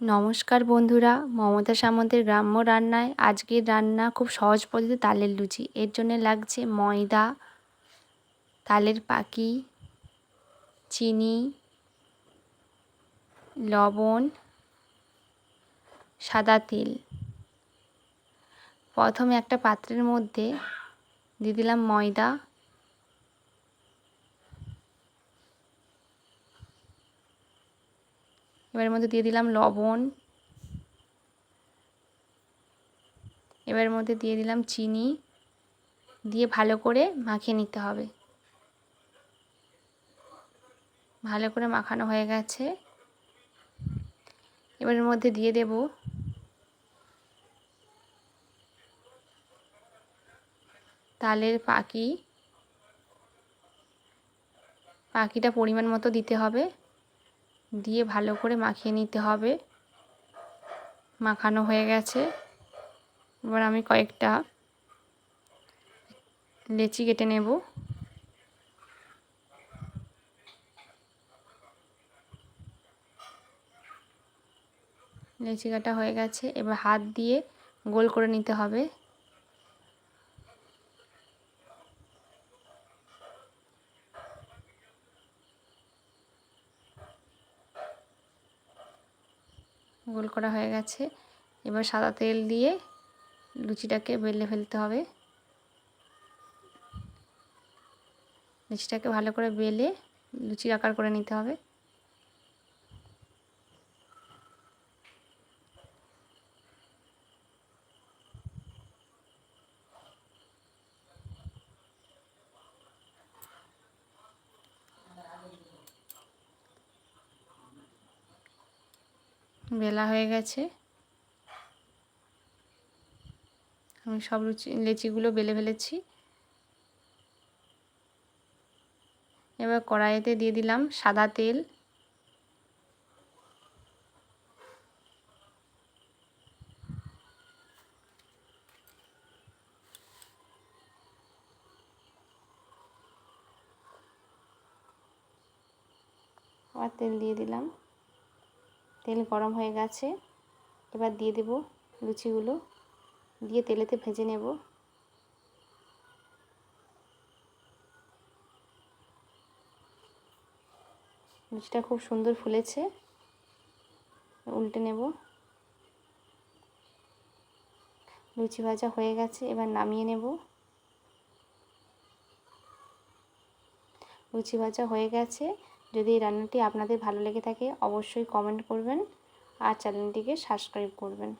নমস্কার বন্ধুরা, মমতা সামন্তের গ্রাম্য রান্নায় আজকের রান্না খুব সহজ পদ্ধতিতে তালের লুচি। এর জন্য লাগছে ময়দা, তালের পাকি, চিনি, লবণ, সাদা তেল। প্রথমে একটা পাত্রের মধ্যে দিয়ে দিলাম ময়দা, এবার মধ্যে দিয়ে দিলাম লবণ, এবার মধ্যে দিয়ে দিলাম চিনি, দিয়ে ভালো করে মাখিয়ে নিতে হবে। ভালো করে মাখানো হয়ে গেছে। এবারের মধ্যে দিয়ে দেব তালের পাকিটা পরিমাণ মতো দিতে হবে, দিয়ে ভালো করে মাখিয়ে নিতে হবে। মাখানো হয়ে গেছে। এবার আমি কয়েকটা লেচি কেটে নেব। লেচি কাটা হয়ে গেছে। এবার হাত দিয়ে গোল করে নিতে হবে। গোল করা হয়ে গেছে। এবার সাদা তেল দিয়ে লুচিটাকে বেলে ফেলতে হবে। লুচিটাকে ভালো করে বেলে লুচির আকার করে নিতে হবে। বেলা হয়ে গেছে। আমি সব লেচিগুলো বেলে ফেলেছি। এবার কড়াইতে দিয়ে দিলাম সাদা তেল, আবার তেল দিয়ে দিলাম। তেল গরম হয়ে গেছে। এবার দিয়ে দেব লুচিগুলো, দিয়ে তেলেতে ভেজে নেব। লুচিটা খুব সুন্দর ফুলেছে। উল্টে নেব। লুচি ভাজা হয়ে গেছে। এবার নামিয়ে নেব। লুচি ভাজা হয়ে গেছে। যদি এই রান্নাটি আপনাদের ভালো লেগে থাকে অবশ্যই কমেন্ট করবেন আর চ্যানেলটিকে সাবস্ক্রাইব করবেন।